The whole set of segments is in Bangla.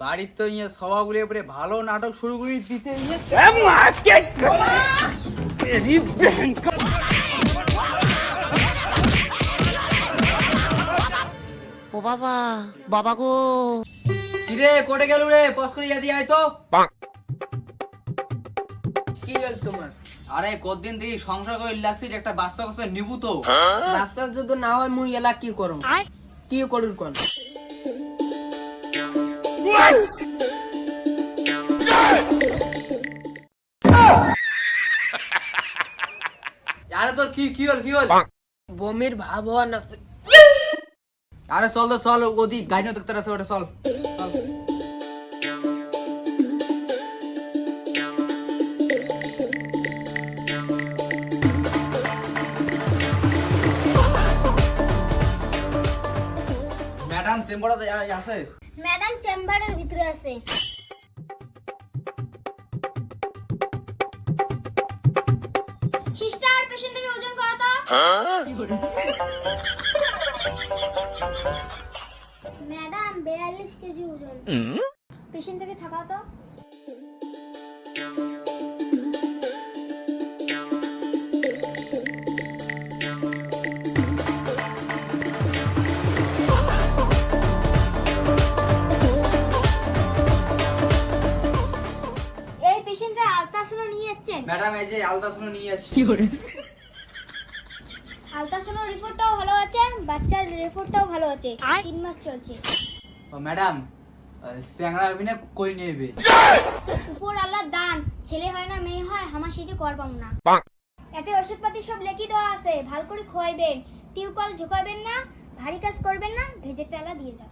বাড়ির তো সবাগুলো এবারে ভালো নাটক শুরু করে দিচ্ছে। ও বাবা, বাবা গো। কিরে কোটে গেল রে? পস করে ইয়াদি আয় তো। কি গেল তোমার? আরে কতদিন থেকে সংসার করে লাগছে, একটা বাচ্চা কাছে নিবু তো। বাচ্চা যদি না হয় মুই এলা কি করম? কি করুর কোন? আরে তোর কি কি হল কি হল? বমির ভাব হওয়া না। আরে চল তো চল, ওদি গাইনো দেখতে আছে, ওটা চল চল। ম্যাডাম চেম্বারে আছে? ম্যাডাম চেম্বারের ভিতরে আছে। সিস্টার, পেশেন্টকে ওজন করো তো। ম্যাডাম 42 কেজি ওজন। পেশেন্টকে থাকাও তো। এই পেশেন্টটা আলট্রাসাউন্ড নিয়ে যাচ্ছেন। ম্যাডাম এই যে আলট্রাসাউন্ড নিয়ে আসছি। আলট্রাসাউন্ড রিপোর্টটাও ভালো আছে, বাচ্চার রিপোর্টটাও ভালো আছে। 3 মাস চলছে। ও ম্যাডাম, স্যাংরা অভিনয় করে নেবে। উপর আল্লাহর দান, ছেলে হয় না মেয়ে হয় আমার সেটা কর পাবো না। এতে ওষুধপাতি সব লেখি দেওয়া আছে, ভালো করে খোয়াইবেন, টিউকল ঝোকাবেন না, ভারী কাজ করবেন না, ভেজে টালা দিয়ে যান।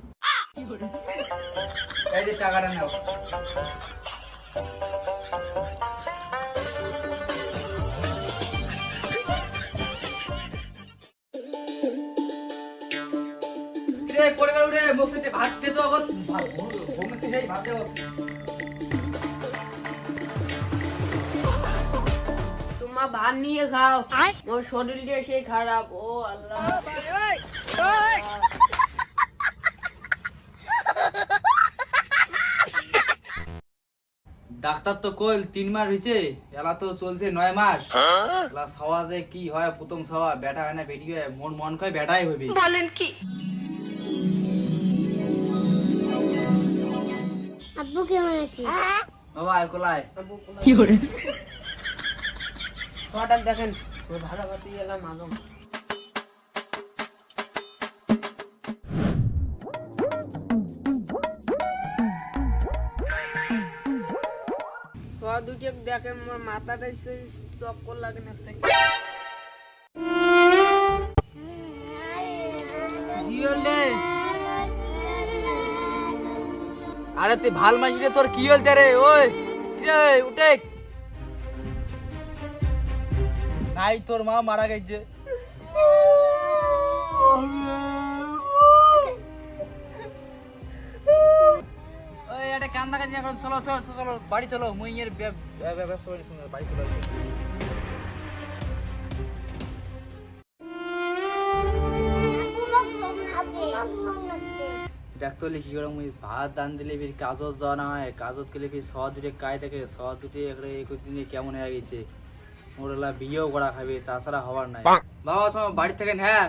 এই যে টাকাটা নাও। রে করে গেল রে, মুখে ভাত দে তো, ঘুমতে যাই ভাত দেও। তোমার ভাত নিয়ে খাও, মোর শরীরটা সেই খারাপ। ও আল্লাহ, ডাক্তার তো কইল 3 মাস হয়েছে, এলা তো চলছে 9 মাস। এলা সওয়া যে কি হয়, প্রথম সওয়া বেটা হয় না বেটি হয়, মন মন কয় বেটাই হইবে। বলেন কি? আব্বু কেমন আছে? বাবা কোলায়। কি করে হঠাৎ দেখেন ভাড়া পাতি এলাম আগম। দুটি দেখেন মোর মাথাটা চক্কর লাগে না। আরে তুই ভাল মাসি রে, তোর কি হলতে রে? ওই রে উঠে ভাই, তোর মা মারা গেছে। ওই এটা কান্দা কান্দি এখন, চলো চলো চলো বাড়ি চলো, মুই এর ব্যবস্থা করে বাড়ি চলো। দেখতো কি করে মুই ভাত দান দিলে ফির কাজত যাওয়া না হয়, কাজত গেলে ফির সওয়া দুটে কায় থাকে, সওয়া দুটে একটা 21 দিনে কেমন হয়ে গেছে। মোরলা বিয়েও করা খাবে, তাছাড়া হওয়ার নাই। বাবা তোমার বাড়ি থাকেন? হ্যাঁ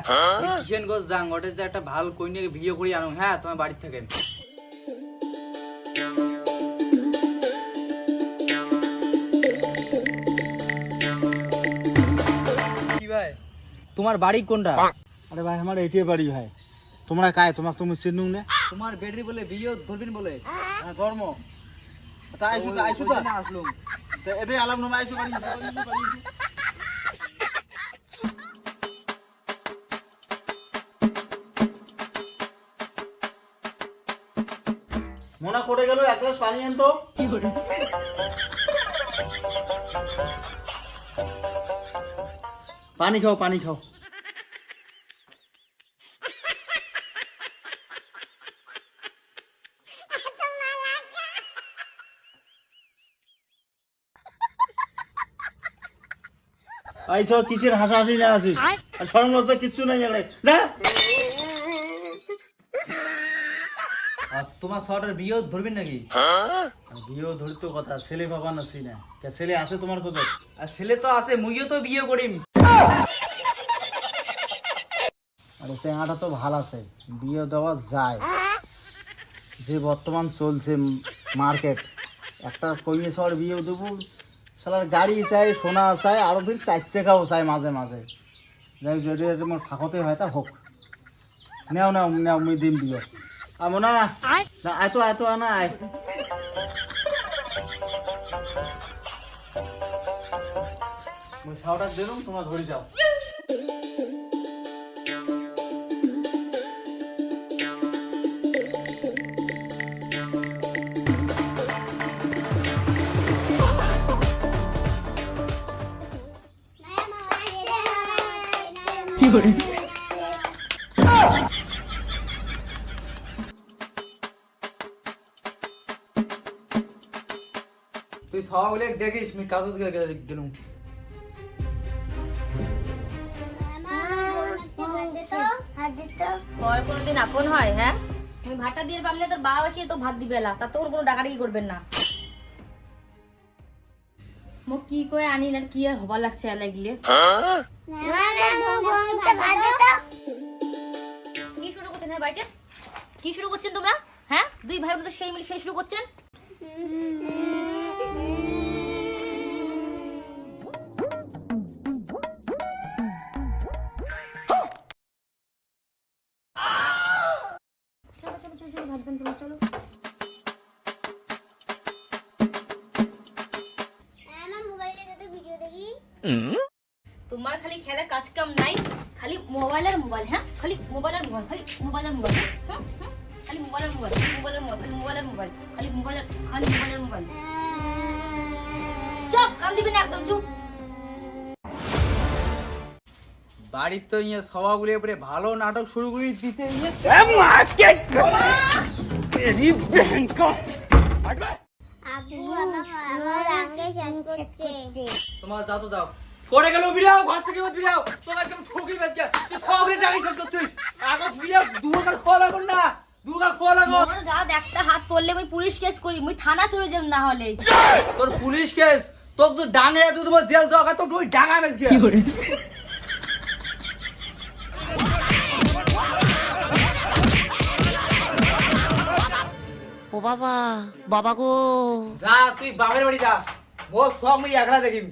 কিষেন গোছ যাং, ওটা যে একটা ভাল কইনে বিয়ে করি আনো। হ্যাঁ তোমার বাড়ি থাকেন। কি ভাই তোমার বাড়ি কোনটা? আরে ভাই আমার এইটাই বাড়ি ভাই। তোমরা কায়? তোমাকে তুমি চিনুং না? তোমার বেডরি বলে বিয়ে ধরবিন বলে ধর্ম তা আইসু তা আইসু তা আসলুম। এটাই আলাম নাম আইসু বাড়ি। মনা করে গেল, এক গ্লাস পানি আনতো। পানি খাও পানি খাও। আইসো কিসের হাসাহাসি না আছিস আর শরম লজ্জা কিচ্ছু নাই এখানে যা। আর তোমার শহরের বিয়ে ধরবেন নাকি? বিয়েও ধরিত কথা, ছেলে বাবা নাছি না কে ছেলে আছে তোমার খোঁজত? আর ছেলে তো আছে, মুইও তো বিয়ে করিম। আরে চেঙ্গাটা তো ভাল আছে, বিয়ে দেওয়া যায়। যে বর্তমান চলছে মার্কেট, একটা কইয়ে সর বিয়ে দেবো, শালার গাড়ি চাই, সোনা চাই, আরো ফির চার চাকাও চাই মাঝে মাঝে। যাই যদি তোমার ফাঁকতে হয় তা হোক, নেও নেও নেও মুই দিন বিয়ে। আমো না আয় তো আনা আয়। মুই সাউটা দিলাম, তোমরা ধরে যাও। তুই সবগুলো দেখিস, আমি কাজত গেলুম। পর কোনোদিন আপন হয়? হ্যাঁ, তুমি ভাতটা দিয়ে পামলে তোর বাবা আসিয়ে তো ভাত দিবে না, তা তোর কোনো ডাকাডাকি করবেন না। মোক কি কয়ে আনিল আর কি আর হবার লাগছে লাগলে। কি শুরু করছেন হ্যাঁ বাড়িতে? কি শুরু করছেন তোমরা? হ্যাঁ, দুই ভাই বোন তো সেই মিলে সেই শুরু করছেন। চলো চলো চলো চলো ভাত দেন তোমরা, চলো। তোমার খালি খেলা কাজ কাম নাই, খালি মোবাইল আর মোবাইল। হ্যাঁ, খালি মোবাইল আর মোবাইল, খালি মোবাইল আর মোবাইল। হ্যাঁ, খালি মোবাইল আর মোবাইল, মোবাইল আর মোবাইল, মোবাইল আর মোবাইল, খালি মোবাইল আর খালি মোবাইল আর মোবাইল। চুপ, কান দিবি না একদম, চুপ। বাড়ির তো ইয়ে সবাগুলো উপরে ভালো নাটক শুরু করে দিছে। তোমার যাও তো যাও, করে গেল বিড়াও, ঘর থেকে বিড়াও, তোমার কেমন ঠকি বেঁচে তুই সবাগুলো টাকা শেষ করছিস। আগে বিড়াও দুর্গার খোয়া লাগুন না, দুর্গার খোয়া লাগো। আমার গাত একটা হাত পড়লে আমি পুলিশ কেস করি, মুই থানা চলে যাব না হলে। তোর পুলিশ কেস, তোর তো ডাঙে তুই তোমার জেল দরকার, তো তুই ডাঙা মেস গিয়ে। ও বাবা, বাবা গো। যা তুই বাপের বাড়ি যা, মোর সব মুই একলা দেখিম।